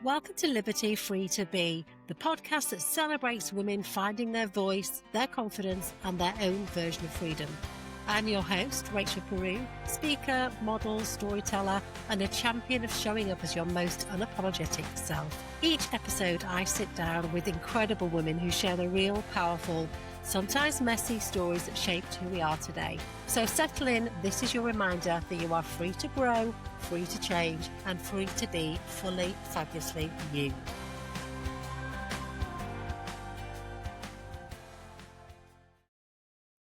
Welcome to Liberty Free to Be, the podcast that celebrates women finding their voice, their confidence, and their own version of freedom. I'm your host, Rachel Peru, speaker, model, storyteller, and a champion of showing up as your most unapologetic self. Each episode, I sit down with incredible women who share the real, powerful, sometimes messy stories that shaped who we are today. So settle in. This is your reminder that you are free to grow, free to change, and free to be fully, fabulously you.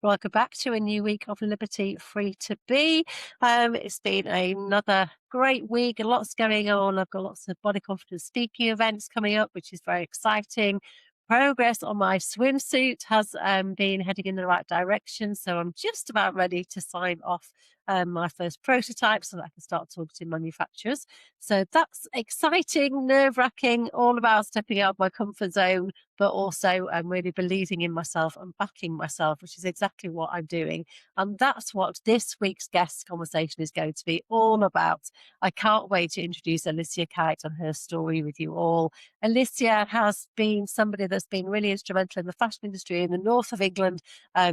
Welcome back to a new week of Liberty Free to Be. It's been another great week and lots going on. I've got lots of body confidence speaking events coming up, which is very exciting. Progress on my swimsuit has been heading in the right direction. So I'm just about ready to sign off my first prototype so that I can start talking to manufacturers. So that's exciting, nerve-wracking, all about stepping out of my comfort zone, but also really believing in myself and backing myself, which is exactly what I'm doing. And that's what this week's guest conversation is going to be all about. I can't wait to introduce Alicia Kite and her story with you all. Alicia has been somebody that's been really instrumental in the fashion industry in the north of England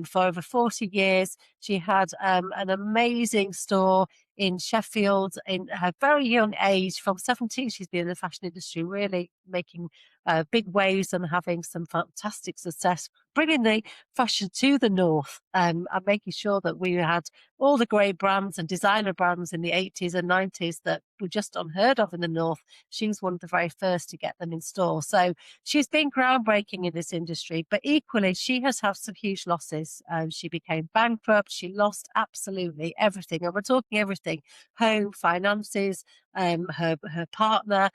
for over 40 years. She had an amazing store in Sheffield in her very young age. From 17, she's been in the fashion industry, really making big waves and having some fantastic success, bringing the fashion to the north and making sure that we had all the great brands and designer brands in the 80s and 90s that were just unheard of in the north. She was one of the very first to get them in store. So she's been groundbreaking in this industry, but equally she has had some huge losses. She became bankrupt. She lost absolutely everything. And we're talking everything: home, finances, her partner.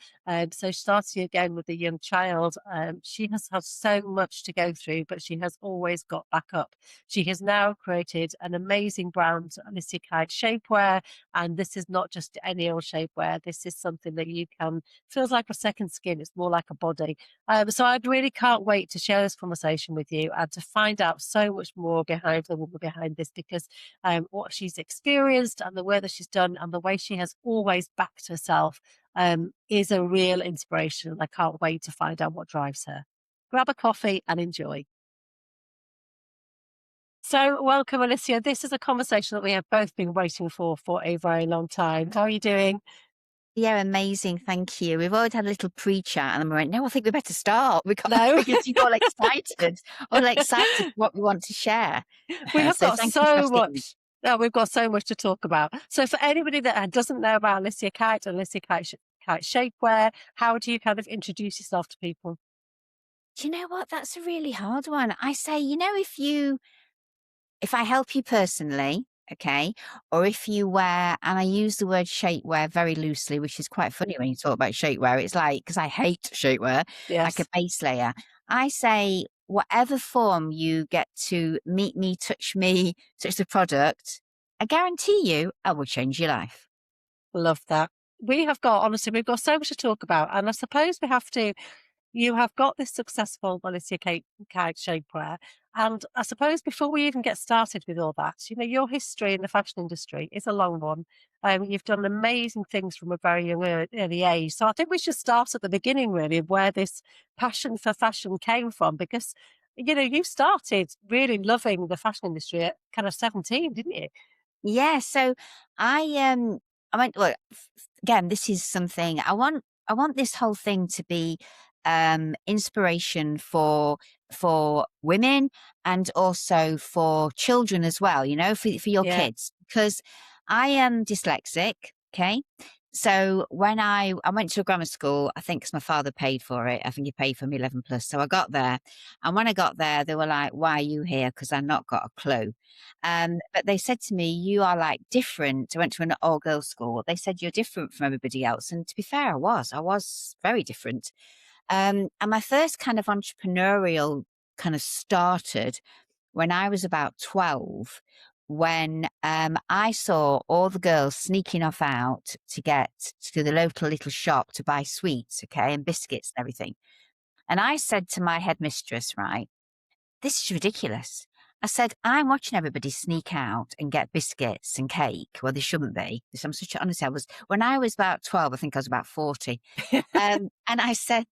So starting again with a young child, she has had so much to go through, but she has always got back up. She has now created an amazing brand, Alicia Kite Shapewear, and this is not just any old shapewear. This is something that you can, feels like a second skin. It's more like a body. So I really can't wait to share this conversation with you and to find out so much more behind the woman behind this, because what she's experienced and the work that she's done and the way she has always backed herself is a real inspiration. I can't wait to find out what drives her. Grab a coffee and enjoy. So welcome, Alicia. This is a conversation that we have both been waiting for a very long time. How are you doing? Yeah, amazing. Thank you. We've already had a little pre-chat and we went, no, I think we better start. We got No. because you're all excited for what we want to share. We have got thank you for so asking me. much. We've got so much to talk about. So for anybody that doesn't know about Alicia Kite and Alicia Kite Shapewear, how do you kind of introduce yourself to people? Do you know what? That's a really hard one. I say, if I help you personally, okay, or if you wear, and I use the word shapewear very loosely, which is quite funny when you talk about shapewear. It's like, because I hate shapewear, like a Yes. base layer. I say, whatever form you get to meet me, touch the product, I guarantee you, I will change your life. Love that. Honestly, we've got so much to talk about. And I suppose you have got this successful Alicia Kite Shapewear. And I suppose before we even get started with all that, your history in the fashion industry is a long one. You've done amazing things from a very young early age. So I think we should start at the beginning, really, of where this passion for fashion came from, because, you started really loving the fashion industry at kind of 17, didn't you? Yeah. So I went, well, again, this is something I want this whole thing to be inspiration for women and also for children as well, for your Yeah. kids, because I am dyslexic. Okay. So when I went to a grammar school, I think 'cause my father paid for it. I think he paid for me 11 plus. So I got there, and when I got there, they were like, "Why are you here?" Because I'd not got a clue. But they said to me, "You are like different." I went to an all girls school. They said, "You're different from everybody else." And to be fair, I was very different. And my first kind of entrepreneurial kind of started when I was about 12, when I saw all the girls sneaking off out to get to the local little shop to buy sweets, okay, and biscuits and everything. And I said to my headmistress, right, this is ridiculous. I said, I'm watching everybody sneak out and get biscuits and cake. Well, they shouldn't be. I'm such a, honestly, when I was about 12, I think I was about 40. And I said,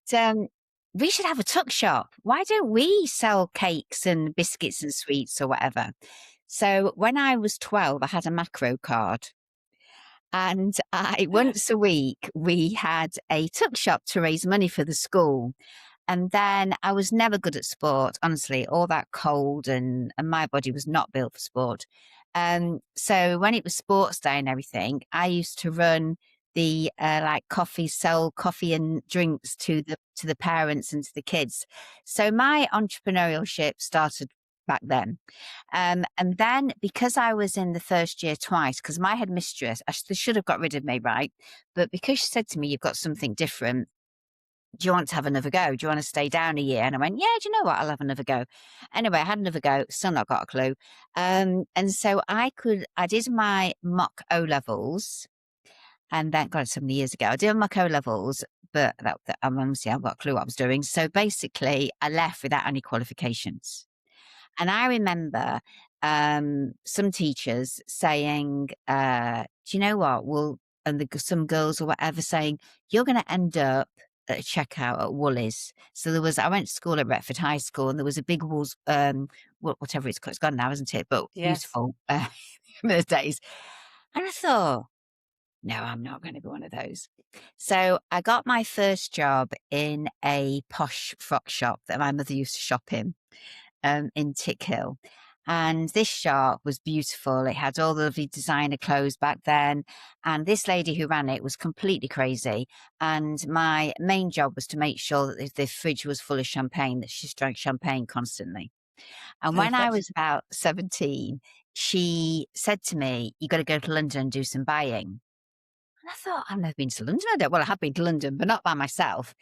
we should have a tuck shop. Why don't we sell cakes and biscuits and sweets or whatever? So when I was 12, I had a macro card. And once a week, we had a tuck shop to raise money for the school. And then I was never good at sport, honestly, all that cold and my body was not built for sport. So when it was sports day and everything, I used to run the sell coffee and drinks to the parents and to the kids. So my entrepreneurship started back then. And then because I was in the first year twice, because my headmistress, they should have got rid of me, right? But because she said to me, you've got something different, do you want to have another go? Do you want to stay down a year? And I went, yeah, do you know what? I'll have another go. Anyway, I had another go, still not got a clue. And so I did my mock O levels, and then, God, so many years ago, I did my mock O levels, but honestly, I've got a clue what I was doing. So basically, I left without any qualifications. And I remember some teachers saying, do you know what? Some girls or whatever saying, you're going to end up at a checkout at Woolies. So I went to school at Retford High School, and there was a big Wool's, whatever it's called. It's gone now, isn't it? But Yes. beautiful in those days. And I thought, no, I'm not going to be one of those. So I got my first job in a posh frock shop that my mother used to shop in Tick Hill. And this shop was beautiful. It had all the lovely designer clothes back then. And this lady who ran it was completely crazy. And my main job was to make sure that the fridge was full of champagne, that she drank champagne constantly. And when I Perfect. was about 17, she said to me, you got to go to London and do some buying. And I thought, I've never been to London. I have been to London, but not by myself.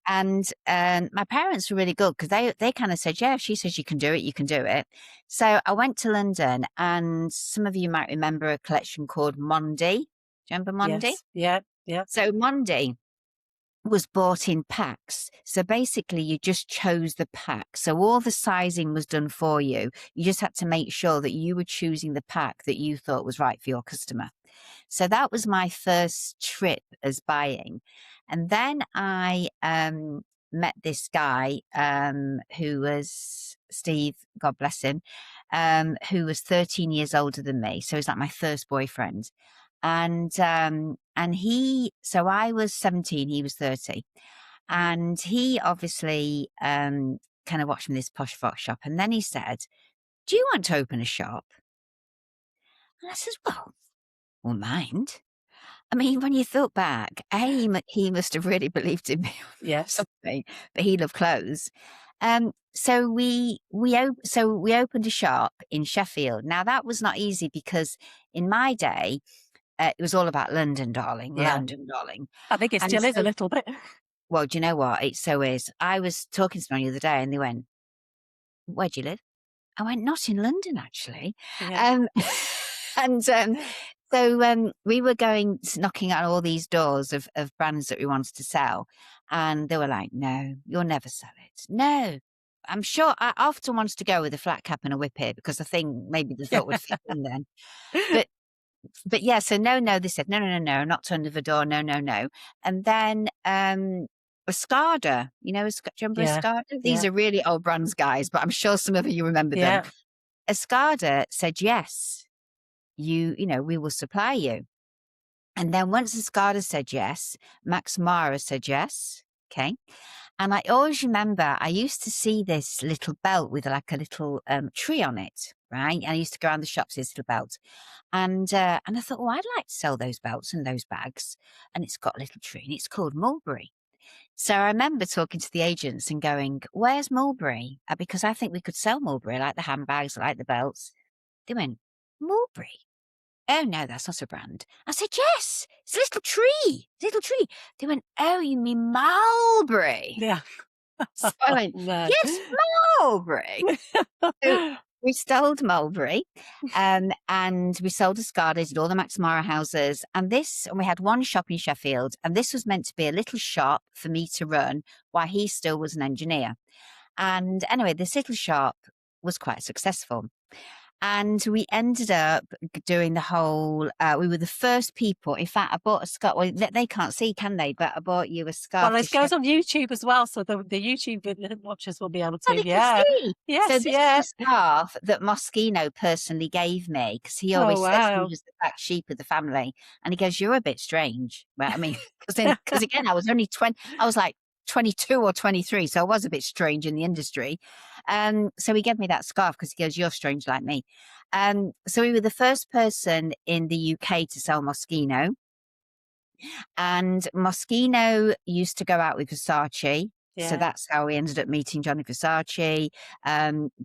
And my parents were really good because they kind of said, yeah, if she says you can do it, you can do it. So I went to London, and some of you might remember a collection called Mondi. Do you remember Mondi? Yes. Yeah. Yeah. So Mondi was bought in packs. So basically you just chose the pack. So all the sizing was done for you. You just had to make sure that you were choosing the pack that you thought was right for your customer. So that was my first trip as buying. And then I met this guy who was Steve, God bless him, who was 13 years older than me. So he's like my first boyfriend. And so I was 17, he was 30. And he obviously kind of watched from this posh frock shop. And then he said, do you want to open a shop? And I said, well, mind. I mean, when you thought back, he must have really believed in me or Yes. something, but he loved clothes. So we opened a shop in Sheffield. Now that was not easy because in my day, it was all about London, darling, Yeah. London, darling. I think it And still is a so, little bit. well, do you know what? It so is. I was talking to someone the other day and they went, where do you live? I went, not in London, actually. Yeah. And so we were knocking at all these doors of brands that we wanted to sell. And they were like, no, you'll never sell it. No. I'm sure I often wanted to go with a flat cap and a whippet because I think maybe the thought would fit in then. But yeah, so no, they said, no, not to under the door, no. And then Escada, do you remember Yeah. Escada? These Yeah. are really old brands, guys, but I'm sure some of you remember them. Yeah. Escada said, yes, we will supply you. And then once Escada said yes, Max Mara said yes. Okay. And I always remember I used to see this little belt with like a little tree on it, right? And I used to go around the shops with this little belt. And I thought, I'd like to sell those belts and those bags. And it's got a little tree and it's called mulberry. So I remember talking to the agents and going, where's mulberry? Because I think we could sell mulberry, like the handbags, like the belts. They went, mulberry? Oh, no, that's not a brand. I said, yes, it's a little tree, They went, oh, you mean mulberry? Yeah. So I went, Man. yes, mulberry. So we sold mulberry and we sold Escada, did all the Max Mara houses. And we had one shop in Sheffield. And this was meant to be a little shop for me to run while he still was an engineer. And anyway, this little shop was quite successful. And we ended up doing the whole, we were the first people. In fact, I bought a scarf. Well, they can't see, can they? But I bought you a scarf Well, to it show. goes on YouTube as well, so the YouTube watchers will be able Oh, to. they can Yeah. see. So Yes, this is yeah. a scarf that Moschino personally gave me, because he Oh, always says he wow. was the black sheep of the family. And he goes, "You're a bit strange." Well, I mean, because again, I was only 20, I was like 22 or 23, so I was a bit strange in the industry. So he gave me that scarf because he goes, "You're strange like me." So we were the first person in the UK to sell Moschino. And Moschino used to go out with Versace. So Yeah. that's how we ended up meeting Johnny Versace.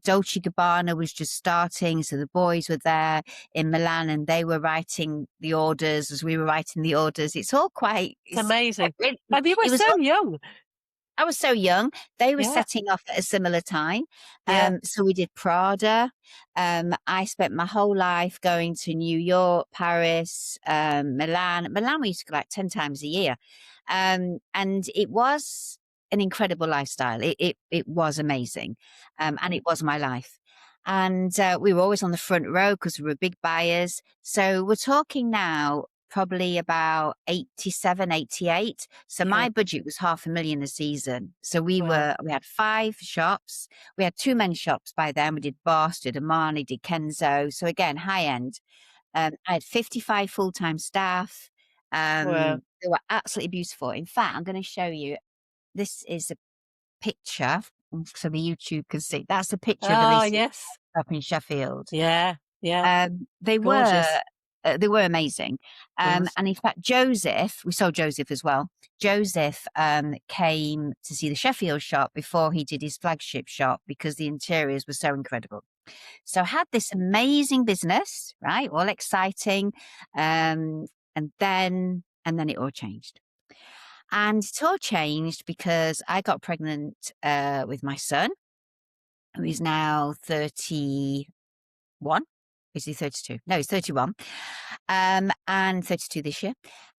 Dolce Gabbana was just starting. So the boys were there in Milan and they were writing the orders as we were writing the orders. It's all quite, It's amazing. it, And you were it was so young. I was so young. They were Yeah, setting off at a similar time. yeah. So we did Prada. I spent my whole life going to New York, Paris, Milan. Milan we used to go like 10 times a year. And it was an incredible lifestyle. It was amazing. And it was my life. And we were always on the front row because we were big buyers. So we're talking now probably about 87, 88. So Yeah. my budget was 500,000 a season. So we Wow. had 5 shops. We had 2 men's shops by then. We did Boss, did Armani, did Kenzo. So again, high end. I had 55 full-time staff. Wow. They were absolutely beautiful. In fact, I'm going to show you. This is a picture so the YouTube can see. That's a picture of Oh, Alicia yes. up in Sheffield. Yeah, yeah. They were Gorgeous. amazing. Good. And in fact, Joseph, we saw Joseph as well. Joseph came to see the Sheffield shop before he did his flagship shop because the interiors were so incredible. So I had this amazing business, right? All exciting. And then it all changed. And it all changed because I got pregnant with my son, who is now 31. Is he 32? No, he's 31. And 32 this year.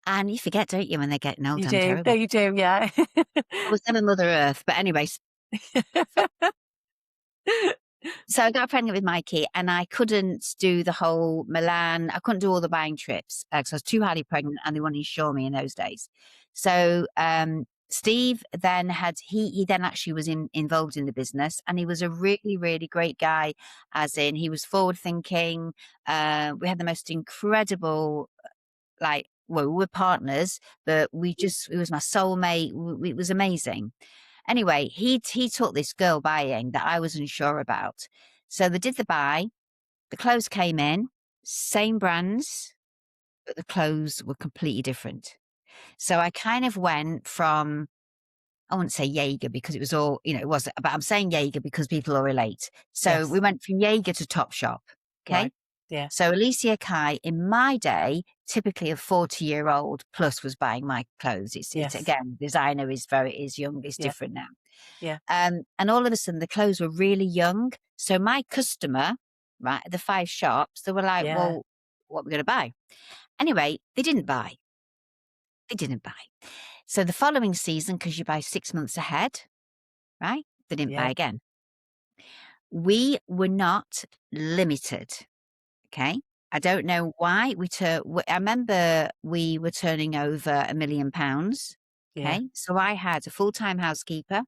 And you forget, don't you, when they're getting old? You I'm do. No, terrible. you do, yeah. I was on Mother Earth. But anyways, so I got pregnant with Mikey and I couldn't do the whole Milan. I couldn't do all the buying trips because I was too highly pregnant and they wanted to insure me in those days. So Steve then he then actually was involved in the business and he was a really, really great guy, as in he was forward thinking. We had the most incredible, we were partners, but it was my soulmate. It was amazing. Anyway, he took this girl buying that I wasn't sure about. So they did the buy, the clothes came in, same brands, but the clothes were completely different. So I kind of went from, I wouldn't say Jaeger because it was all, it was, but I'm saying Jaeger because people will relate. So we Yes. went from Jaeger to Topshop. Okay. Right. Yeah. So Alicia Kite, in my day, typically a 40-year-old plus was buying my clothes. It's Yes. again, designer is young. It's Yeah. different now. Yeah. And all of a sudden the clothes were really young. So my customer, right, the 5 shops, they were like, Yeah. well, what are we going to buy? Anyway, they didn't buy. They didn't buy. So the following season, because you buy 6 months ahead, right? They didn't buy Yeah. again. We were not limited. Okay. I don't know why I remember we were turning over £1 million. Yeah. Okay. So I had a full-time housekeeper.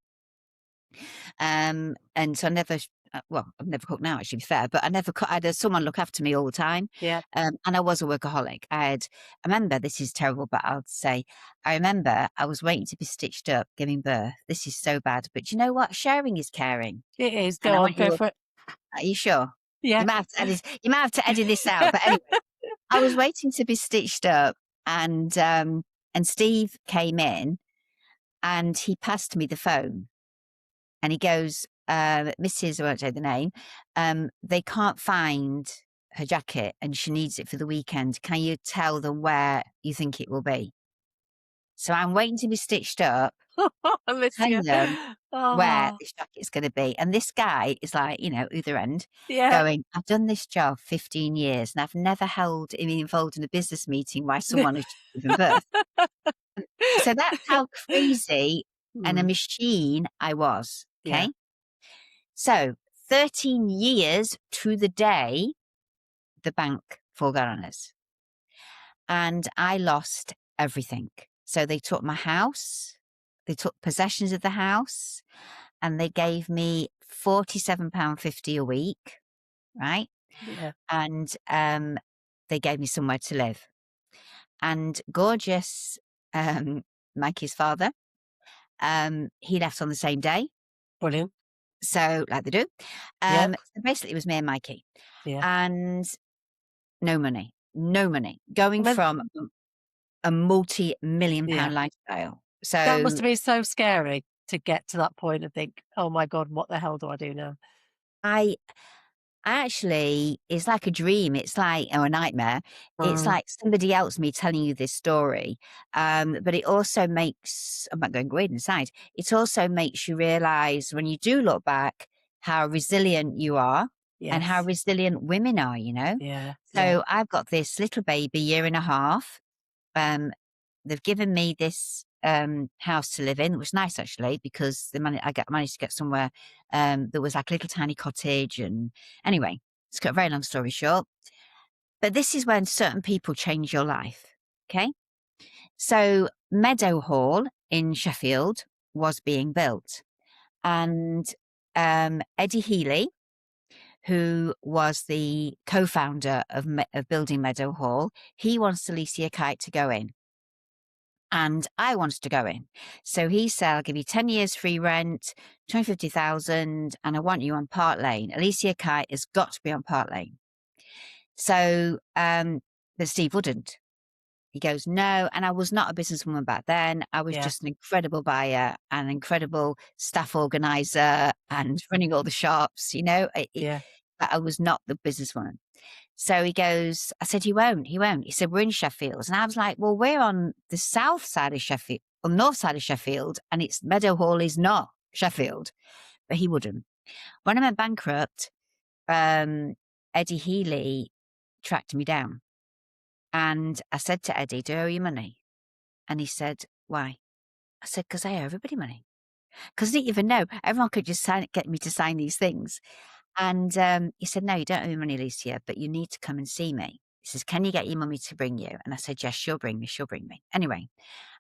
And so I never, I've never cooked now, actually, to be fair, but I had someone look after me all the time. Yeah. And I was a workaholic. I remember, this is terrible, but I'll say, I remember I was waiting to be stitched up, giving birth. This is so bad, but you know what? Sharing is caring. It is. And Go I on, want go you, for it. are you sure? Yeah. You might have to edit this out. But anyway, I was waiting to be stitched up and Steve came in and he passed me the phone and he goes, Mrs. I won't say the name, they can't find her jacket and she needs it for the weekend. Can you tell them where you think it will be? So I'm waiting to be stitched up, telling Alicia. them where Oh, this jacket's going to be. And this guy is like, either end, yeah. going, I've done this job 15 years and I've never been involved in a business meeting where someone has given birth. So that's how crazy and a Mm, machine I was. yeah. Okay. So 13 years to the day, the bank forgot on us. And I lost everything. So they took my house, they took possessions of the house, and they gave me £47.50 a week, right? Yeah. And they gave me somewhere to live. And gorgeous Mikey's father, he left on the same day. Brilliant. So, like they do. Yeah. So basically, it was me and Mikey, Yeah. and no money, no money. Going But from a multi-million yeah, pound lifestyle. that must So have been so scary to get to that point and think, "Oh my god, what the hell do I do now?" I actually, it's like a dream. It's like, or a nightmare. It's Mm, like somebody else me telling you this story. But it also makes, I'm not going great inside. It also makes you realize when you do look back how resilient you are and how yes. resilient women are, you know? Yeah. Yeah. So I've got this little baby, year and a half. Um, they've given me this house to live in, which was nice actually, because managed to get somewhere that was like a little tiny cottage. And anyway, it's got a very long story short. But this is when certain people change your life. Okay. So Meadow Hall in Sheffield was being built. And Eddie Healy, who was the co-founder of building Meadow Hall, he wants Alicia Kite to go in. And I wanted to go in. So he said, I'll give you 10 years free rent, 250,000, and I want you on Park Lane. Alicia Kite has got to be on Park Lane. So, but Steve wouldn't. He goes, no. And I was not a businesswoman back then. I was Yeah. just an incredible buyer, an incredible staff organizer, and running all the shops, you know. Yeah. I was not the businesswoman. So he goes, I said, he won't. He said, we're in Sheffield. And I was like, well, we're on the south side of Sheffield, or north side of Sheffield, and it's Meadow Hall is not Sheffield. But he wouldn't. When I went bankrupt, Eddie Healy tracked me down. And I said to Eddie, do I owe you money? And he said, why? I said, because I owe everybody money. Because I didn't even know. Everyone could just get me to sign these things. And he said, no, you don't owe me money, Alicia, but you need to come and see me. He says, can you get your mummy to bring you? And I said, yes, she'll bring me. She'll bring me. Anyway,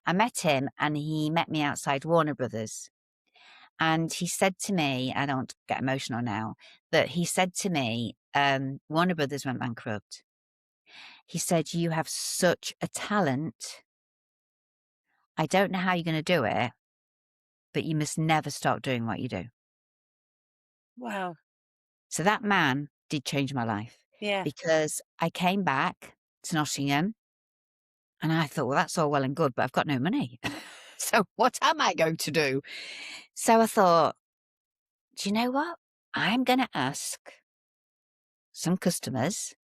I met him and he met me outside Warner Brothers. And he said to me, I don't get emotional now, but he said to me, Warner Brothers went bankrupt. He said, you have such a talent. I don't know how you're going to do it, but you must never stop doing what you do. Wow. So that man did change my life Yeah. because I came back to Nottingham and I thought, well, that's all well and good, but I've got no money. So what am I going to do? So I thought, do you know what? I'm going to ask some customers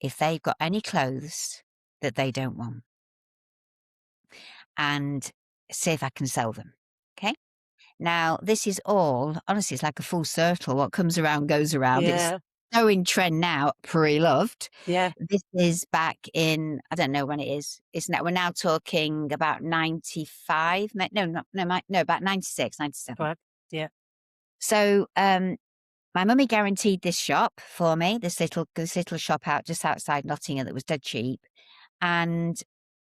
if they've got any clothes that they don't want and see if I can sell them. Okay. Now, this is all, honestly, it's like a full circle. What comes around goes around. It's Yeah. so in trend now, pre-loved. Yeah. This is back in, I don't know when it is. It's now, we're now talking about 95. No, about 96, 97. Right. Yeah. So, my mummy guaranteed this shop for me, this little shop out just outside Nottingham that was dead cheap. And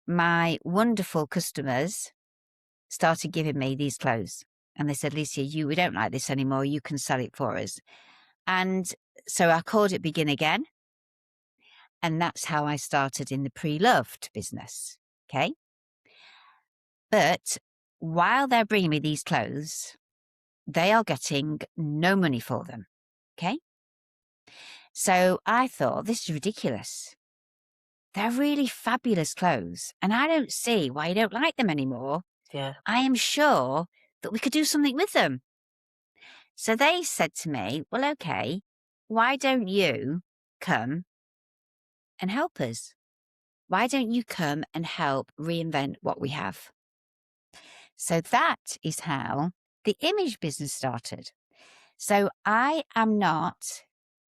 my wonderful customers started giving me these clothes. And they said, Alicia, we don't like this anymore. You can sell it for us. And so I called it Begin Again. And that's how I started in the pre-loved business. Okay. But while they're bringing me these clothes, they are getting no money for them. Okay. So I thought, this is ridiculous. They're really fabulous clothes. And I don't see why you don't like them anymore. Yeah. I am sure that we could do something with them. So they said to me, well, okay, why don't you come and help us? Why don't you come and help reinvent what we have? So that is how the image business started. So I am not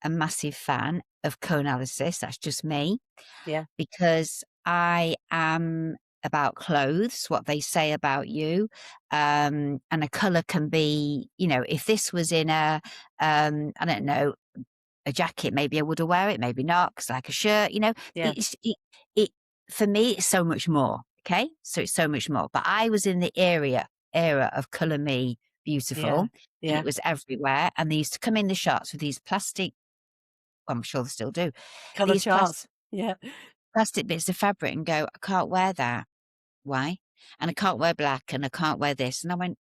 a massive fan of co-analysis. That's just me Yeah. because I am about clothes, what they say about you. And a color can be, if this was in I don't know, a jacket, maybe I would wear it, maybe not, because like a shirt, Yeah. it for me, it's so much more. Okay. So it's so much more. But I was in the era of Colour Me Yeah. Beautiful, and it Yeah. was everywhere. And they used to come in the shots with these plastic, well, I'm sure they still do, Color these charts. Yeah. plastic bits of fabric and go, I can't wear that. Why? And I can't wear black and I can't wear this. And I went,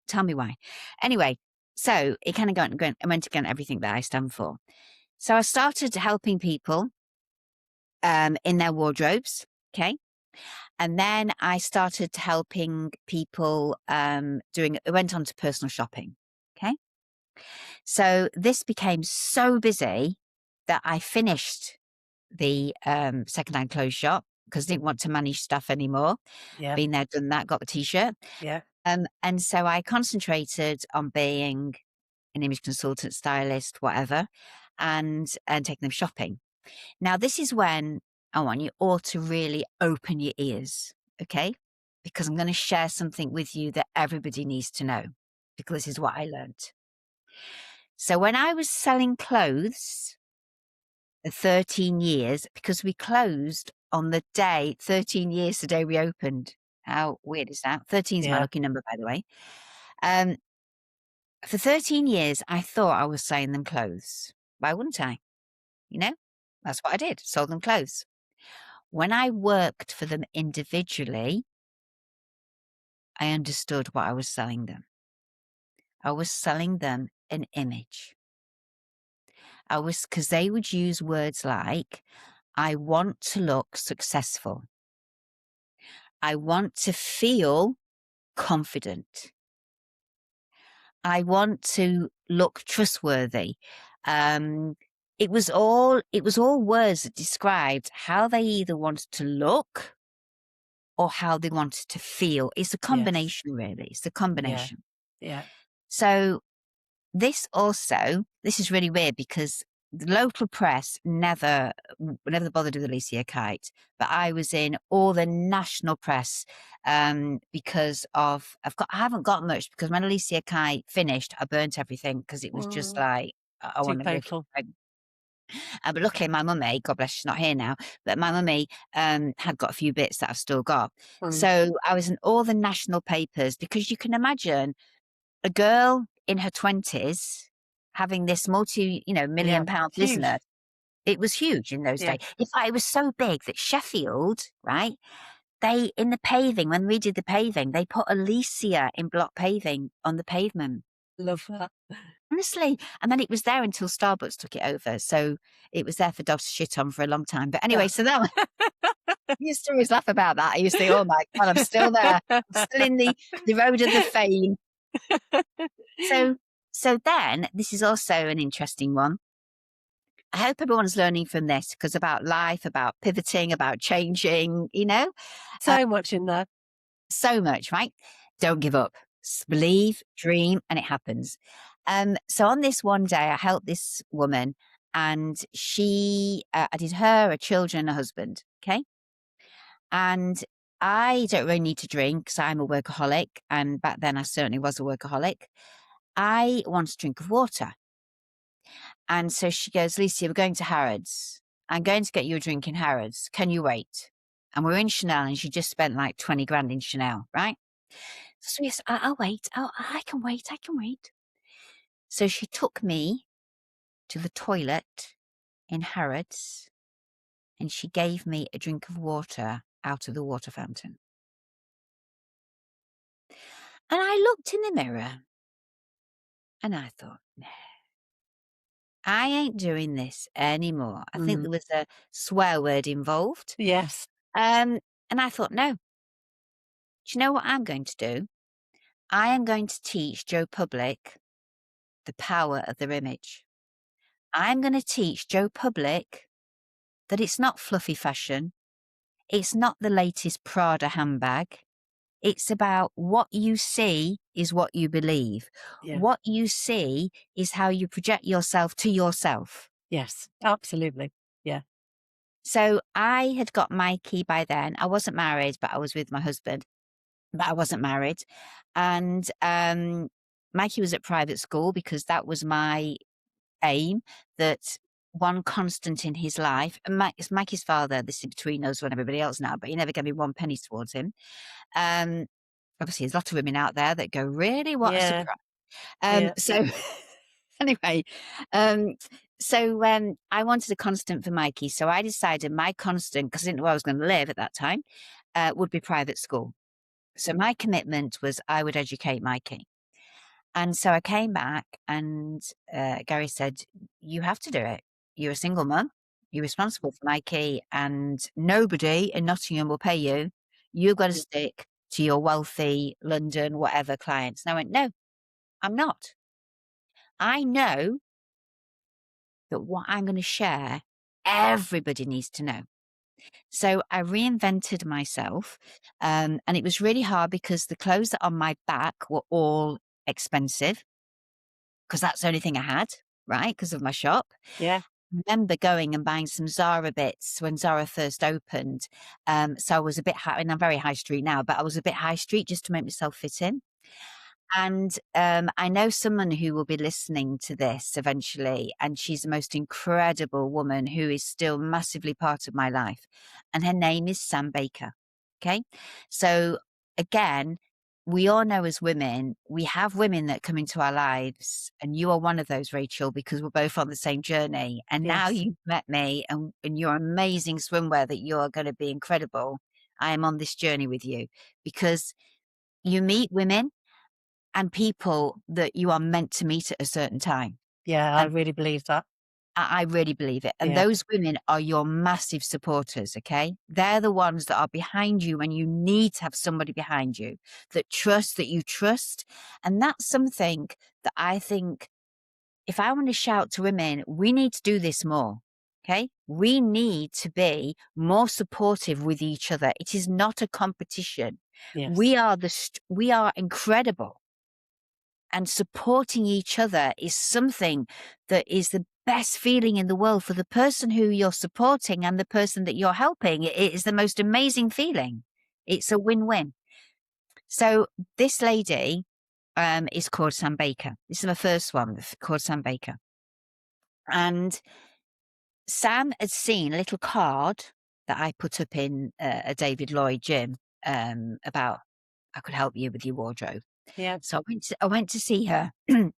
tell me why. Anyway, so it kind of went against everything that I stand for. So I started helping people in their wardrobes. Okay. And then I started helping people I went on to personal shopping. Okay. So this became so busy that I finished the secondhand clothes shop because I didn't want to manage stuff anymore. Yeah. Been there, done that, got the t-shirt. Yeah. And so I concentrated on being an image consultant, stylist, whatever, and taking them shopping. Now, this is when I want you all to really open your ears, okay? Because I'm going to share something with you that everybody needs to know, because this is what I learned. So when I was selling clothes for 13 years, because we closed on the day, 13 years the day we opened. How weird is that? 13 is my Yeah. lucky number, by the way. Um, for 13 years, I thought I was selling them clothes. Why wouldn't I? That's what I did, sold them clothes. When I worked for them individually, I understood what I was selling them. I was selling them an image. Because they would use words like, I want to look successful. I want to feel confident. I want to look trustworthy. It was all words that described how they either wanted to look or how they wanted to feel. It's a Yes. combination, really. It's the Yeah. combination. Yeah. So this is really weird because the local press never bothered with Alicia Kite, but I was in all the national press because I haven't got much because when Alicia Kite finished, I burnt everything because it was just Mm, like I too want to go. painful. But luckily, my mummy, God bless, she's not here now, but my mummy had got a few bits that I've still got. Mm, So I was in all the national papers because you can imagine a girl in her 20s having this yeah. £1 million Huge. business. It was huge in those Yeah. days. In fact, it was so big that Sheffield, right? In the paving, when we did the paving, they put Alicia in block paving on the pavement. Love that. Honestly. And then it was there until Starbucks took it over. So it was there for dogs to shit on for a long time. But anyway, Yeah. so that I used to always laugh about that. I used to think, oh my God, I'm still there. I'm still in the road of the fame. So then this is also an interesting one. I hope everyone's learning from this because about life, about pivoting, about changing, uh, So much in there. so much, right? Don't give up. Believe, dream, and it happens. So on this one day, I helped this woman and I did her, her children, her husband. Okay. And I don't really need to drink because I'm a workaholic. And back then I certainly was a workaholic. I want a drink of water. And so she goes, Lucy, we're going to Harrods. I'm going to get you a drink in Harrods. Can you wait? And we're in Chanel and she just spent like 20 grand in Chanel, right? So yes, I'll wait. I can wait. I can wait. So she took me to the toilet in Harrods and she gave me a drink of water out of the water fountain. And I looked in the mirror and I thought, no, I ain't doing this anymore. I think Mm, there was a swear word involved. yes. And I thought, no, do you know what I'm going to do? I am going to teach Joe Public the power of their image. I'm going to teach Joe Public that it's not fluffy fashion. It's not the latest Prada handbag. It's about what you see is what you believe. Yeah. What you see is how you project yourself to yourself. Yes. Absolutely. Yeah. So I had got Mikey by then. I wasn't married, but I was with my husband, but I wasn't married. And Mikey was at private school because that was my aim, that one constant in his life, and it's Mikey's father, this is between us and everybody else now, but he never gave me one penny towards him. Um, Obviously, there's a lot of women out there that go, really? What a Yeah. surprise. Yeah. So anyway, I wanted a constant for Mikey. So I decided my constant, because I didn't know where I was going to live at that time, would be private school. So my commitment was I would educate Mikey. And so I came back and Gary said, you have to do it. You're a single mum. You're responsible for Mikey and nobody in Nottingham will pay you. You've got to stick to your wealthy London, whatever clients. And I went, no, I'm not. I know that what I'm going to share, everybody needs to know. So I reinvented myself. And it was really hard because the clothes that on my back were all expensive because that's the only thing I had, right? Because of my shop. Yeah. I remember going and buying some Zara bits when Zara first opened. So I was a bit high, and I'm very high street now, but I was a bit high street just to make myself fit in. And I know someone who will be listening to this eventually, and she's the most incredible woman who is still massively part of my life. And her name is Sam Baker. Okay. So again, we all know as women, we have women that come into our lives, and you are one of those, Rachel, because we're both on the same journey. And now Yes. you've met me and your amazing swimwear that you're going to be incredible. I am on this journey with you because you meet women and people that you are meant to meet at a certain time. Yeah. I And really believe that. I really believe it. And Yeah. those women are your massive supporters, okay? They're the ones that are behind you when you need to have somebody behind you that you trust. And that's something that I think if I want to shout to women, we need to do this more. Okay. We need to be more supportive with each other. It is not a competition. Yes. We are incredible. And supporting each other is something that is the best feeling in the world for the person who you're supporting and the person that you're helping. It is the most amazing feeling. It's a win-win. So this lady is called Sam Baker. This is my first one, called Sam Baker. And Sam had seen a little card that I put up in a David Lloyd gym about I could help you with your wardrobe. Yeah. So I went to see her, and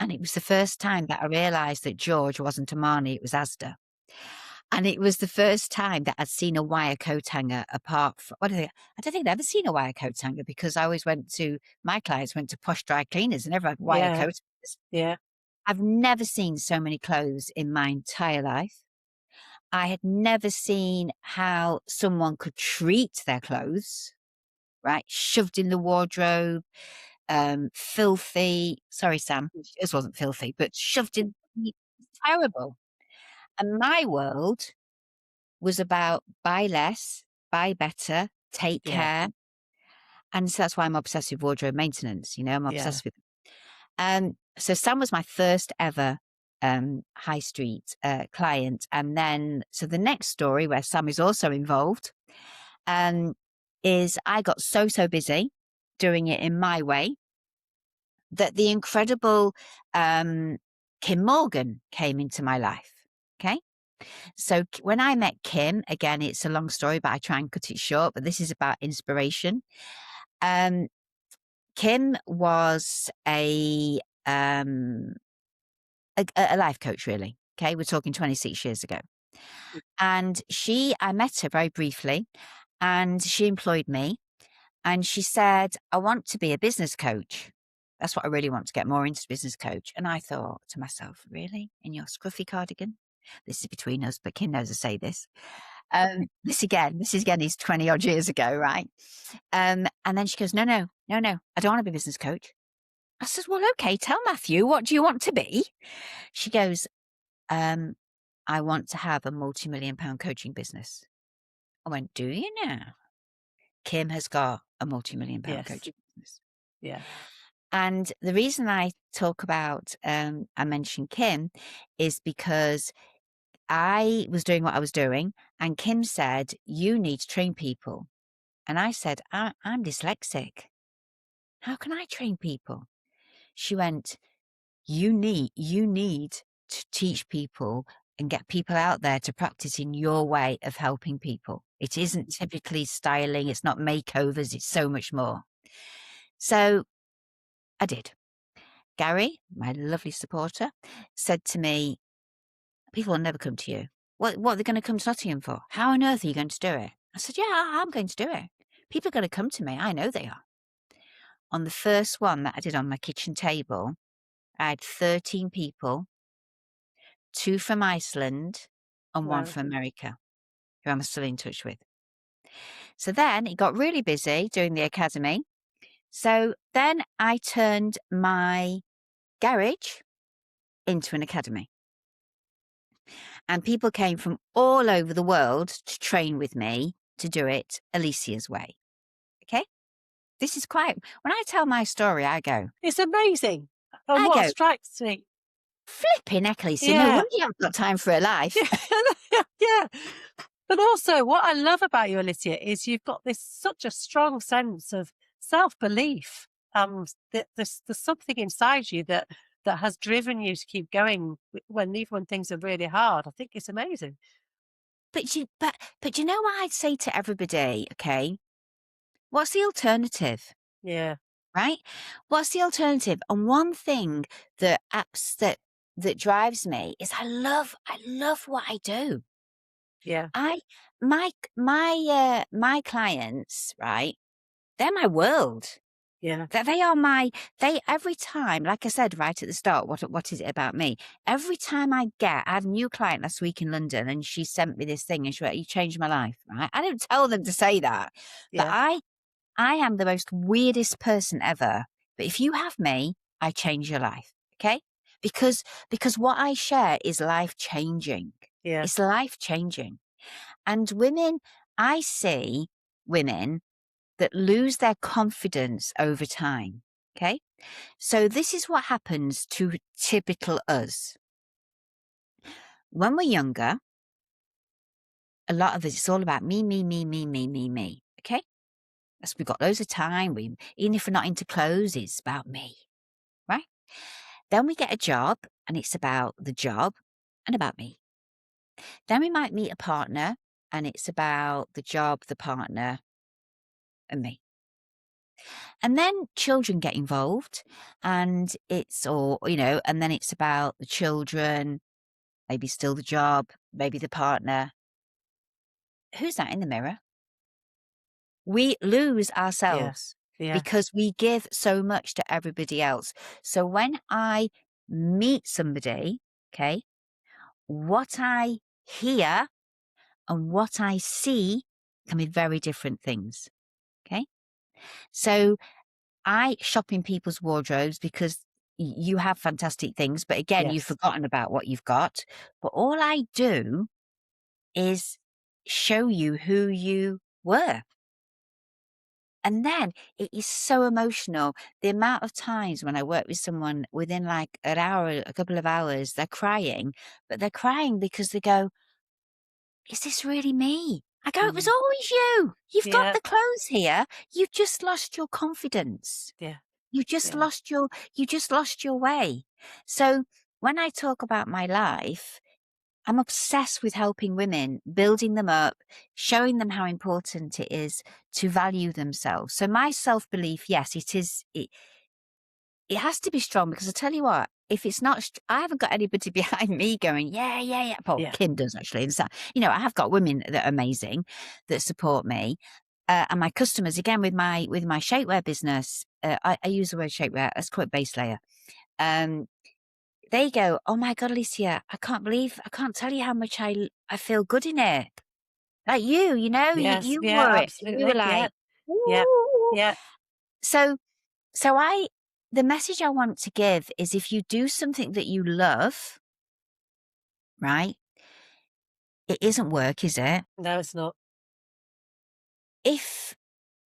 it was the first time that I realised that George wasn't Armani, it was Asda. And it was the first time that I'd seen a wire coat hanger apart from, I don't think I'd ever seen a wire coat hanger because I always my clients went to posh dry cleaners and never had wire Yeah. coat hangers. Yeah. I've never seen so many clothes in my entire life. I had never seen how someone could treat their clothes, right? Shoved in the wardrobe, filthy. Sorry, Sam, this wasn't filthy, but shoved in. Terrible. And my world was about buy less, buy better, take Yeah. care. And so that's why I'm obsessed with wardrobe maintenance. You know, I'm Yeah. obsessed with. So Sam was my first ever high street client, and then so the next story where Sam is also involved um, is I got so busy doing it in my way that the incredible Kim Morgan came into my life. Okay. So when I met Kim, again, it's a long story, but I try and cut it short, but this is about inspiration. Um, Kim was a life coach, really. Okay. We're talking 26 years ago. And I met her very briefly and she employed me. And she said, I want to be a business coach. That's what I really want to get more into business coach. And I thought to myself, really? In your scruffy cardigan? This is between us, but Kim knows I say this. This again is 20 odd years ago, right? And then she goes, no, I don't want to be a business coach. I said, well, okay, tell Matthew, what do you want to be? She goes, I want to have a multi-million-pound coaching business. I went, do you now? Kim has got a multi-million-pound Yes. coaching business. Yeah. And the reason I talk about, I mention Kim is because I was doing what I was doing, and Kim said, "You need to train people." And I said, I'm dyslexic. How can I train people?" She went, you need to teach people and get people out there to practice in your way of helping people. It isn't typically styling, it's not makeovers, it's so much more." So I did. Gary, my lovely supporter, said to me, "People will never come to you. What are they going to come to Nottingham for? How on earth are you going to do it?" I said, "Yeah, I'm going to do it. People are going to come to me. I know they are." On the first one that I did on my kitchen table, I had 13 people, 2 from Iceland and 1 Wow. from America, who I'm still in touch with. So then it got really busy doing the academy. So then I turned my garage into an academy. And people came from all over the world to train with me to do it Alicia's way. Okay? This is quite, when I tell my story, It's amazing. And I what go, strikes me, flipping heck, Alicia, no yeah. wonder you haven't got time for a life. Yeah, yeah. But also, what I love about you, Alicia, is you've got this such a strong sense of self-belief. That there's something inside you that has driven you to keep going when even when things are really hard. I think it's amazing. But you know what I'd say to everybody, okay? What's the alternative? Yeah, Right? What's the alternative? And one thing that drives me is I love what I do. yeah, I my clients, right? They're my world. yeah, That they are my they every time, like I said right at the start, what is it about me? Every time I have a new client last week in London, and she sent me this thing and she went, "You changed my life," right? I don't tell them to say that, but yeah, I am the most weirdest person ever. But if you have me, I change your life. Okay? Because what I share is life changing. yeah. It's life changing. And I see women that lose their confidence over time. Okay? So this is what happens to typical us. When we're younger, a lot of us, it's all about me, me, me, me, me, me, me. Okay? As we've got loads of time. Even if we're not into clothes, it's about me, right? Then we get a job and it's about the job and about me. Then we might meet a partner and it's about the job, the partner, and me. And then children get involved and and then it's about the children, maybe still the job, maybe the partner. Who's that in the mirror? We lose Yeah, ourselves yeah, because we give so much to everybody else. So when I meet somebody, okay, what I hear and what I see can be very different things. Okay. So I shop in people's wardrobes because you have fantastic things, but again, you've yes, forgotten about what you've got. But all I do is show you who you were. And then it is so emotional. The amount of times when I work with someone within like an hour, a couple of hours, they're crying, but they're crying because they go, "Is this really me?" I go, "It was mm, always you. You've got yeah, the clothes here. You've just lost your confidence. yeah, You just yeah, lost your way." So when I talk about my life, I'm obsessed with helping women, building them up, showing them how important it is to value themselves. So my self-belief, yes, it has to be strong because I tell you what, if it's not, I haven't got anybody behind me going, yeah, yeah, yeah. Well, yeah, Kim does actually. And so, I have got women that are amazing that support me. And my customers, again, with my shapewear business, I use the word shapewear, let's call it base layer. Um, they go, "Oh my God, Alicia, I can't tell you how much I feel good in it." Like yes, you yeah, wore it. You were absolutely, yeah, like, yeah, "Ooh." yeah, So, so the message I want to give is if you do something that you love, right? It isn't work, is it? no, it's not. If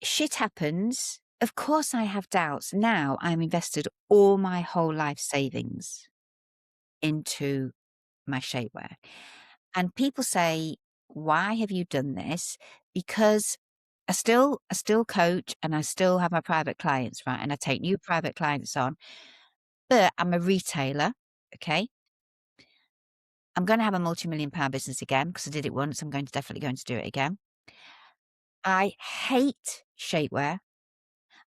shit happens, of course I have doubts. Now I'm invested all my whole life savings into my shapewear. And people say, "Why have you done this?" Because I still coach and I still have my private clients, right? And I take new private clients on, but I'm a retailer, okay? I'm gonna have a multi-million-pound business again because I did it once. I'm definitely going to do it again. I hate shapewear.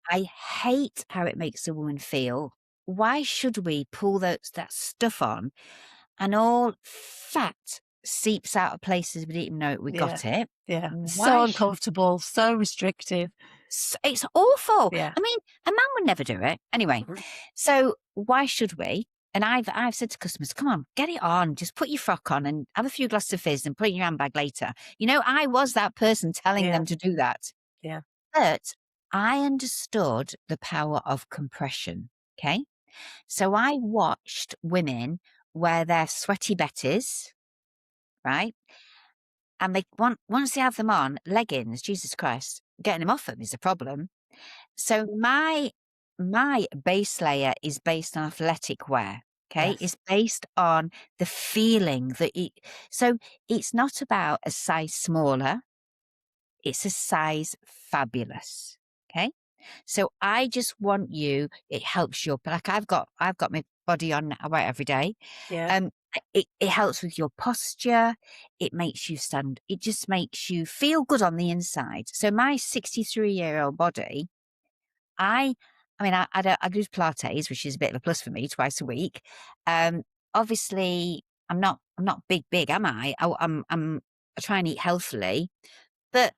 I hate how it makes a woman feel. Why should we pull that stuff on and all fat seeps out of places we didn't even know we Yeah. got it? Yeah. It's so Why should uncomfortable, so restrictive. it's awful. Yeah. I mean, a man would never do it. Anyway, Mhm. so why should we? And I've said to customers, "Come on, get it on. Just put your frock on and have a few glasses of fizz and put it in your handbag later." I was that person telling Yeah. them to do that. Yeah. But I understood the power of compression, okay? So I watched women wear their sweaty betties, right? And once they have them on, leggings, Jesus Christ, getting them off them is a problem. So my base layer is based on athletic wear, okay? Yes. It's based on the feeling that so it's not about a size smaller, it's a size fabulous, okay? So I just want it helps like I've got my body on, I wear it every day. Yeah. Um, it helps with your posture. It makes you stand. It just makes you feel good on the inside. So my 63-year-old body, I, I mean, I do Pilates, which is a bit of a plus for me, twice a week. Um, Obviously, I'm not big, am I? I try and eat healthily, but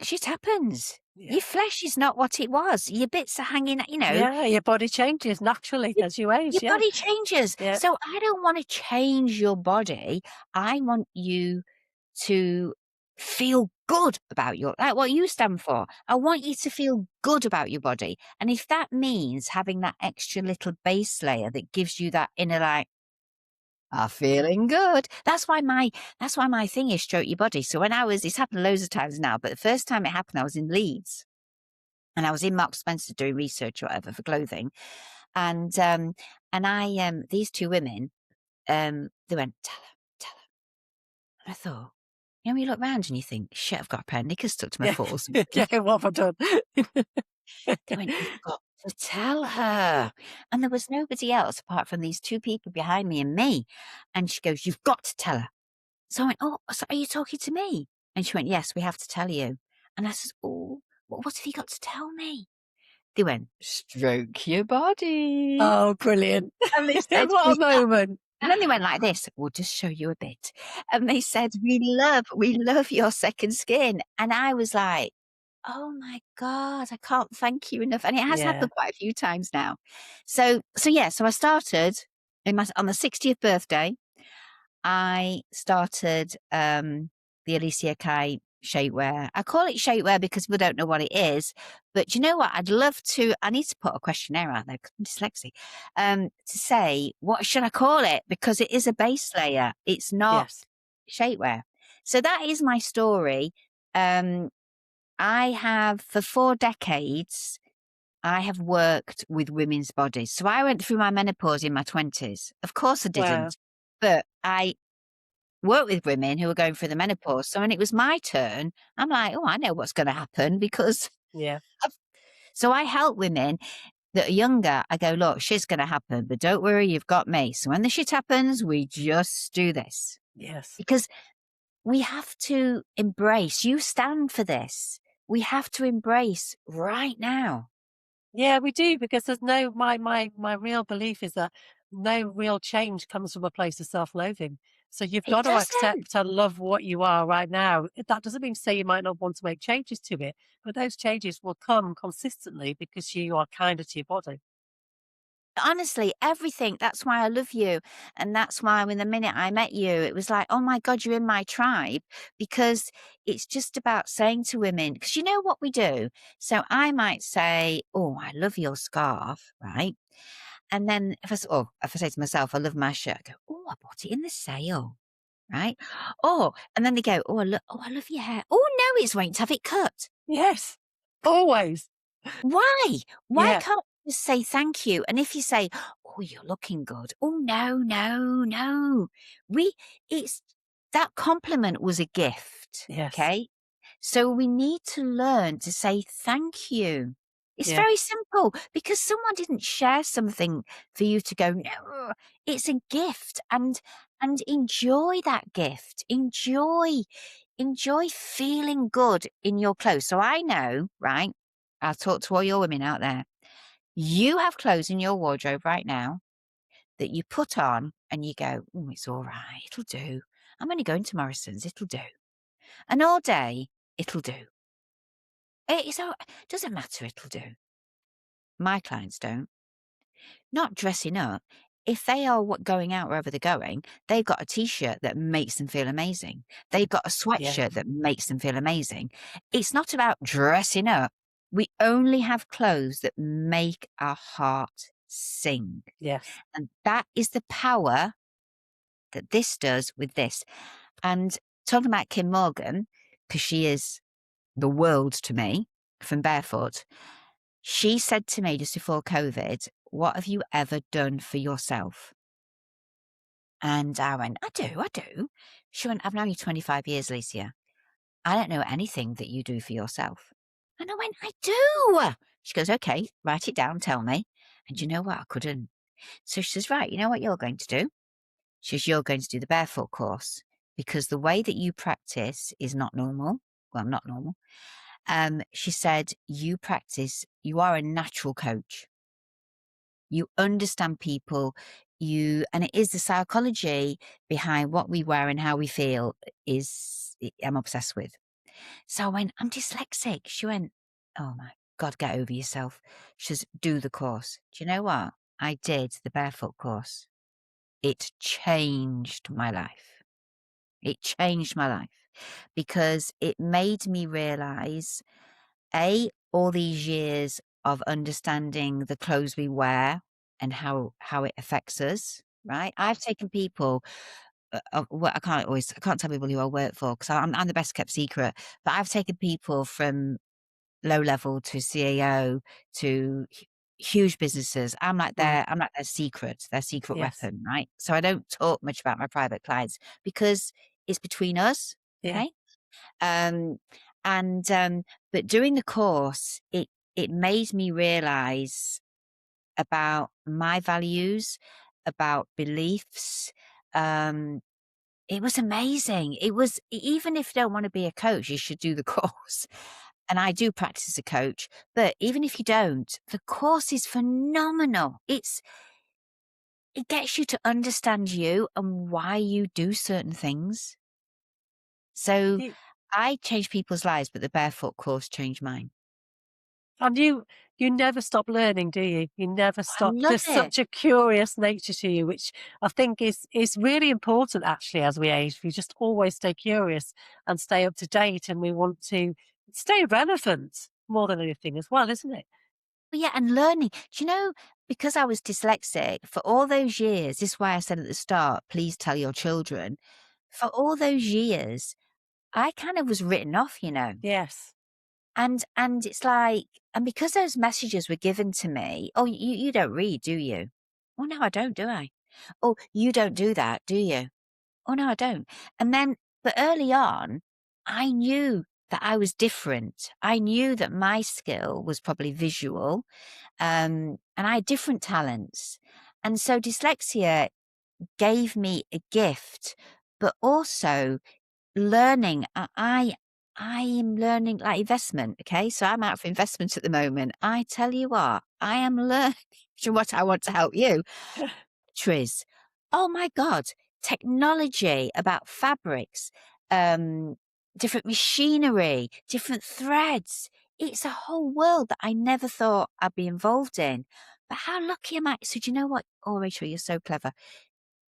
shit happens. Yeah. Your flesh is not what it was. Your bits are hanging, Yeah. Your body changes naturally your as you your age. Yeah. body changes. Yeah. So I don't wanna change your body. I want you to feel good about like what you stand for. I want you to feel good about your body. And if that means having that extra little base layer that gives you that inner like, "I'm feeling good." That's why my thing is stroke your body. So it's happened loads of times now, but the first time it happened, I was in Leeds. And I was in Marks Spencer doing research or whatever for clothing. And these two women, they went, tell her. And I thought, you look round and you think, shit, I've got a pair of knickers stuck to my Yeah. foot or something. Yeah. What have I done? They went, you've got to tell her. And there was nobody else apart from these two people behind me and me. And she goes, you've got to tell her. So I went, oh, so are you talking to me? And she went, yes, we have to tell you. And I said, oh, what have you got to tell me? They went, stroke your body. Oh, brilliant. And they said, What a moment. and then they went like this, "We'll just show you a bit." And they said, "We love your second skin." And I was like, "Oh my God, I can't thank you enough." And it has Yeah. happened quite a few times now. So I started on the 60th birthday. I started the Alicia Kite shapewear. I call it shapewear because we don't know what it is. But you know what? I need to put a questionnaire out there because I'm dyslexic, to say, what should I call it? Because it is a base layer. It's not Yes. shapewear. So that is my story. Um, I have, for 4 decades, I have worked with women's bodies. So I went through my menopause in my 20s. Of course I Wow. didn't. But I work with women who are going through the menopause. So when it was my turn, I'm like, oh, I know what's going to happen because Yeah. I've, so I help women that are younger. I go, look, shit's going to happen, but don't worry, you've got me. So when the shit happens, we just do this Yes. because we have to embrace, you stand for this. We have to embrace right now. Yeah, we do because there's no my real belief is that no real change comes from a place of self-loathing. So you've It got to doesn't. accept and love what you are right now. That doesn't mean to say you might not want to make changes to it, but those changes will come consistently because you are kinder to your body. Honestly, everything. That's why I love you. And that's why when the minute I met you, it was like, oh my God, you're in my tribe. Because it's just about saying to women, because you know what we do? So I might say, oh, I love your scarf, right? And then if I say to myself, I love my shirt, I go, oh, I bought it in the sale, right? Oh, and then they go, I love your hair. Oh no, it's waiting to have it cut. Yes. Always. Why? Why Yeah. can't you just say thank you? And if you say, "Oh, you're looking good." "Oh, no, no, no." We it's that compliment was a gift, Yes. okay? So we need to learn to say thank you. It's Yeah. very simple because someone didn't share something for you to go, no, it's a gift and enjoy that gift. Enjoy feeling good in your clothes. So I know, right? I'll talk to all your women out there. You have clothes in your wardrobe right now that you put on and you go, oh, it's all right. It'll do. I'm only going to Morrison's. It'll do. And all day, it'll do. It's all, doesn't matter. It'll do. My clients don't. Not dressing up. If they are going out wherever they're going, they've got a t-shirt that makes them feel amazing. They've got a Yeah. sweatshirt that makes them feel amazing. It's not about dressing up. We only have clothes that make our heart sing. Yes. And that is the power that this does with this. And talking about Kim Morgan, because she is the world to me from Barefoot, she said to me just before COVID, what have you ever done for yourself? And I went, I do. She went, I've known you 25 years, Alicia. I don't know anything that you do for yourself. And I went, I do. She goes, okay, write it down, tell me. And you know what? I couldn't. So she says, right, you know what you're going to do? She says, you're going to do the barefoot course because the way that you practice is not normal. Well, I'm not normal. She said, you practice, you are a natural coach. You understand people, and it is the psychology behind what we wear and how we feel I'm obsessed with. So I went, I'm dyslexic. She went, oh my God, get over yourself. She says, do the course. Do you know what? I did the barefoot course. It changed my life. It changed my life because it made me realize, all these years of understanding the clothes we wear and how it affects us, right? I've taken people, well, I can't tell people who I work for because I'm the best kept secret, but I've taken people from low level to CEO to huge businesses. Mm. I'm like their secret Yes. weapon, right? So I don't talk much about my private clients because it's between us, Yeah. okay? Um, but during the course, it made me realize about my values, about beliefs. Um, it was amazing. It was, even if you don't want to be a coach, you should do the course. And I do practice as a coach, but even if you don't, the course is phenomenal. It gets you to understand you and why you do certain things. So You, I change people's lives, but the barefoot course changed mine. and you never stop learning, do you? You never I stop. love There's it. such a curious nature to you, which I think is really important actually as we age. We just always stay curious and stay up to date, and we want to stay relevant more than anything as well, isn't it? Well, yeah, and learning. Do you know, because I was dyslexic for all those years, this is why I said at the start, please tell your children. For all those years, I kind of was written off, you know. Yes. And it's like, and because those messages were given to me, oh, you don't read, do you? Oh no, I don't, do I? Oh, you don't do that, do you? Oh no, I don't. And then, but early on, I knew that I was different. I knew that my skill was probably visual, and I had different talents. And so dyslexia gave me a gift, but also learning. I am learning like investment. Okay. So I'm out for investment at the moment. I tell you what, I am learning what I want to help you. Triz. Oh my God. Technology about fabrics, um, different machinery, different threads. It's a whole world that I never thought I'd be involved in. But how lucky am I? So do you know what? Oh, Rachel, you're so clever.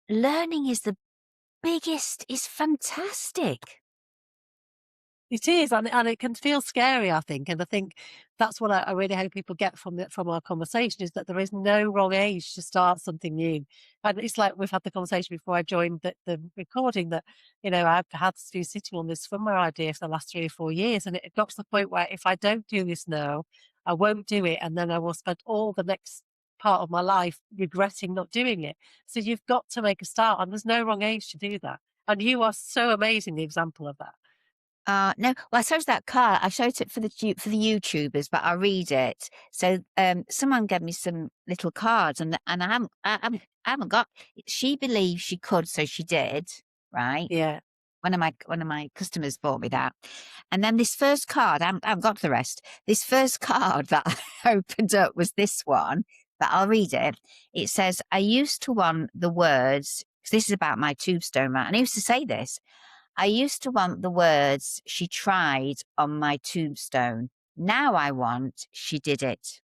Learning is the biggest, is fantastic. It is, and it can feel scary, I think, and I think that's what I really hope people get from our conversation is that there is no wrong age to start something new. And it's like we've had the conversation before I joined the recording that, I've had to be sitting on this swimwear idea for the last 3 or 4 years, and it got to the point where if I don't do this now, I won't do it, and then I will spend all the next part of my life regretting not doing it. So you've got to make a start, and there's no wrong age to do that. And you are so amazing the example of that. No, well, I showed that card. I showed it for the YouTubers, but I'll read it. So, someone gave me some little cards, and I haven't got. She believed she could, so she did. Right. Yeah. One of my customers bought me that, and then this first card. I haven't got the rest. This first card that I opened up was this one. But I'll read it. It says, "I used to want the words." 'Cause this is about my tombstone, right? And I used to say this. I used to want the words "she tried" on my tombstone. Now I want "she did it."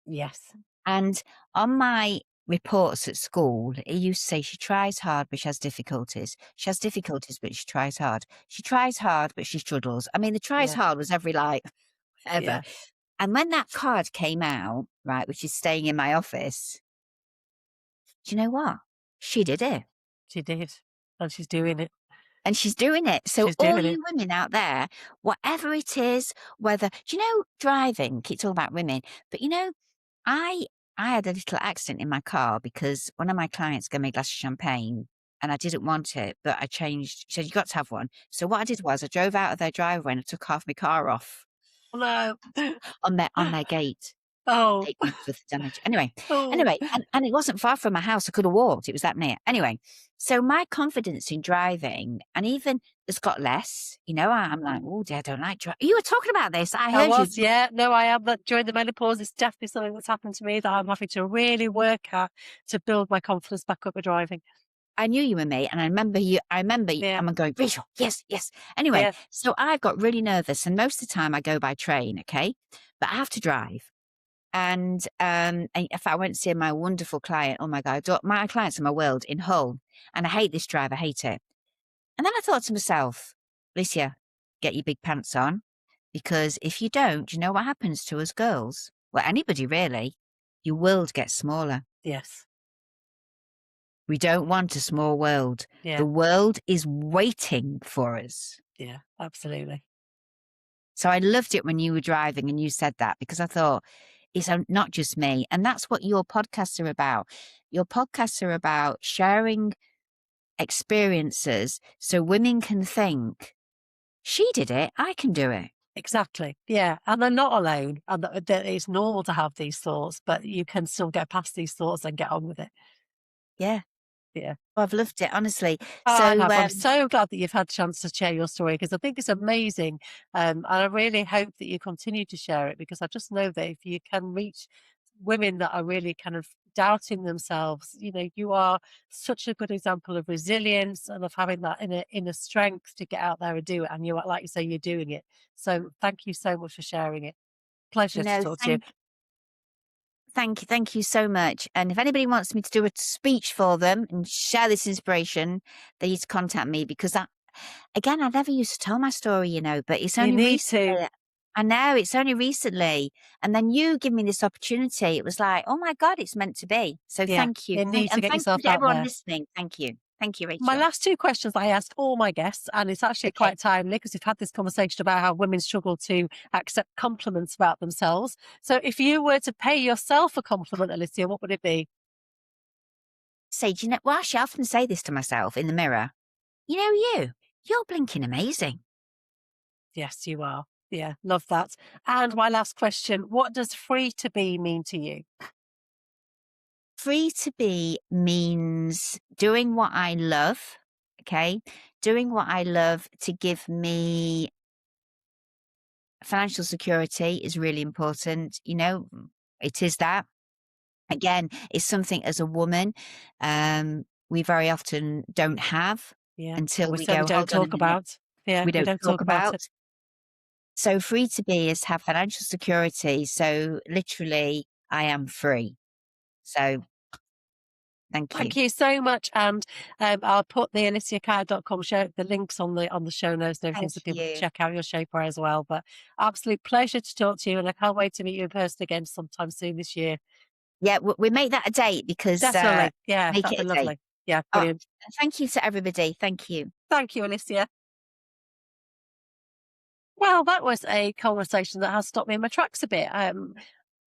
Yes. And on my reports at school, it used to say "she tries hard, but she has difficulties. She has difficulties, but she tries hard. She tries hard, but she struggles." I mean, the tries Yeah. hard was every like ever. Yeah. And when that card came out, right, which is staying in my office, do you know what? She did it. She did. And she's doing it. And she's doing it. So She's all doing it. you women out there, whatever it is, whether do you know driving, it's all about women. But I I had a little accident in my car because one of my clients gave me a glass of champagne and I didn't want it, but I changed. She said, "You got to have one." So what I did was I drove out of their driveway and I took half my car off Oh, no. on their gate. Oh. 8 months worth of damage. Anyway, Oh. anyway, and it wasn't far from my house. I could have walked. It was that near. Anyway, so my confidence in driving and even has got less. I'm like, "Oh, dear, I don't like driving." You were talking about this. I I heard you. was, yeah. No, I am. But during the menopause, it's definitely something that's happened to me that I'm having to really work at to build my confidence back up with driving. I knew you were me, and I remember you. Yeah. I'm going, "Rachel, yes, yes." Anyway, Yeah. so I got really nervous, and most of the time I go by train, okay, but I have to drive. And if I went to see my wonderful client, oh my God, my clients are my world in Hull, and I hate this drive, I hate it. And then I thought to myself, Alicia, get your big pants on, because if you don't, you know what happens to us girls? Well, anybody really, your world gets smaller. Yes. We don't want a small world. Yeah. The world is waiting for us. Yeah. Absolutely. So I loved it when you were driving and you said that because I thought it's not just me. And that's what your podcasts are about. Your podcasts are about sharing experiences so women can think, she did it, I can do it. Exactly. Yeah. And they're not alone. And that it's normal to have these thoughts, but you can still get past these thoughts and get on with it. Yeah. Yeah. I've loved it, honestly. I So, have. I'm so glad that you've had a chance to share your story because I think it's amazing. And I really hope that you continue to share it because I just know that if you can reach women that are really kind of doubting themselves, you are such a good example of resilience and of having that inner strength to get out there and do it. And like you say, you're doing it. So thank you so much for sharing it. Pleasure to no, talk to you. thank you so much. And if anybody wants me to do a speech for them and share this inspiration, they need to contact me because again, I never used to tell my story, but it's You only need to. recently. I know it's only recently. And then you give me this opportunity. It was like, oh my God, it's meant to be. So Yeah. thank you. You need to And get thank yourself you to out everyone there. listening. Thank you. Thank you, My Rachel. last two questions I ask all my guests, and it's actually Okay. quite timely because we've had this conversation about how women struggle to accept compliments about themselves. So if you were to pay yourself a compliment, Alicia, what would it be? Do you know, well, actually, I often say this to myself in the mirror. You're blinking amazing. Yes, you are. Yeah, love that. And my last question, what does free to be mean to you? Free to be means doing what I love. Okay. Doing what I love to give me financial security is really important. It is that. Again, it's something as a woman, we very often don't have Yeah, and until we we certainly go, don't hold on a talk minute, about. Yeah, we we don't don't talk talk about about. it. So free to be is have financial security. So literally, I am free. So thank you. Thank you so much. And I'll put the aliciakite.com the links on the show notes and everything Thank so people can you. check out your shapewear as well. But absolute pleasure to talk to you. And I can't wait to meet you in person again sometime soon this year. Yeah, we make that a date because Definitely. Yeah, make that'd it be a date. lovely. Yeah, Oh, brilliant. thank you to everybody. Thank you. Thank you, Alicia. Well, that was a conversation that has stopped me in my tracks a bit.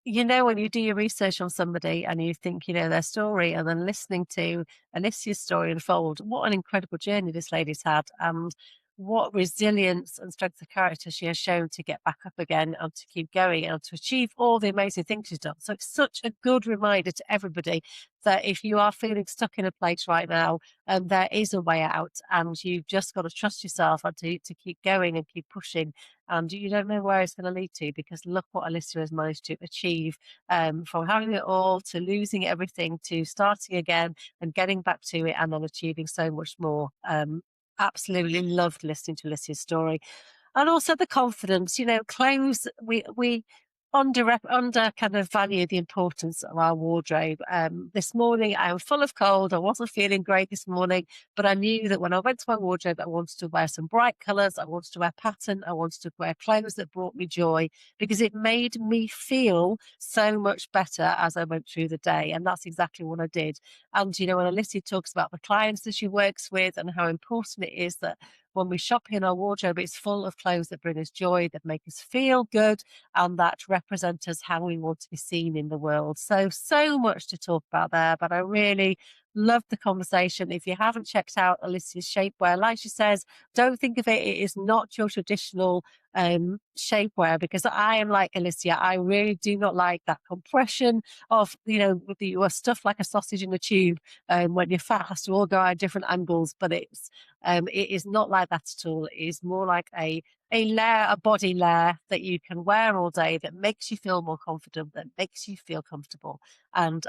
You know, when you do your research on somebody and you think you know their story, and then listening to Alicia's story unfold, what an incredible journey this lady's had, and what resilience and strength of character she has shown to get back up again and to keep going and to achieve all the amazing things she's done. So it's such a good reminder to everybody that if you are feeling stuck in a place right now, there is a way out, and you've just got to trust yourself and to keep going and keep pushing, and you don't know where it's going to lead to, because look what Alicia has managed to achieve, from having it all to losing everything to starting again and getting back to it and then achieving so much more. Absolutely loved listening to Alicia's story. And also the confidence, you know, clothes, we under kind of value the importance of our wardrobe. This morning I was full of cold. I wasn't feeling great this morning, but I knew that when I went to my wardrobe, I wanted to wear some bright colours. I wanted to wear pattern. I wanted to wear clothes that brought me joy, because it made me feel so much better as I went through the day. And that's exactly what I did. And, you know, when Alicia talks about the clients that she works with and how important it is that when we shop in our wardrobe, it's full of clothes that bring us joy, that make us feel good, and that represent us how we want to be seen in the world. So, so much to talk about there, but I really loved the conversation. If you haven't checked out Alicia's shapewear, like she says, don't think of it is not your traditional shapewear, because I am like Alicia. I really do not like that compression of, you know, you are stuffed like a sausage in a tube, when your fat has to all go at different angles. But it is not like that at all. It is more like a layer, a body layer that you can wear all day, that makes you feel more confident, that makes you feel comfortable, and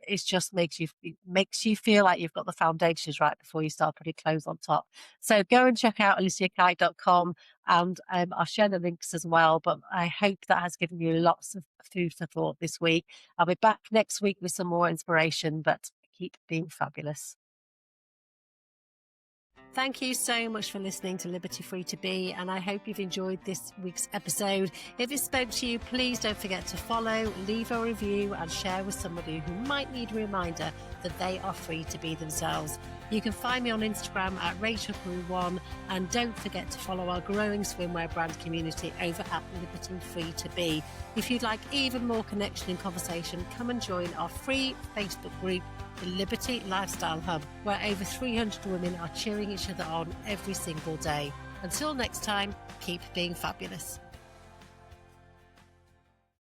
it just makes you feel like you've got the foundations right before you start putting clothes on top. So go and check out aliciakite.com, and I'll share the links as well. But I hope that has given you lots of food for thought this week. I'll be back next week with some more inspiration, but keep being fabulous. Thank you so much for listening to Liberty Free to Be, and I hope you've enjoyed this week's episode. If it spoke to you, please don't forget to follow, leave a review, and share with somebody who might need a reminder that they are free to be themselves. You can find me on Instagram at RachelPeru1, and don't forget to follow our growing swimwear brand community over at Liberty Free to Be. If you'd like even more connection and conversation, come and join our free Facebook group, the Liberty Lifestyle Hub, where over 300 women are cheering each other on every single day. Until next time, keep being fabulous.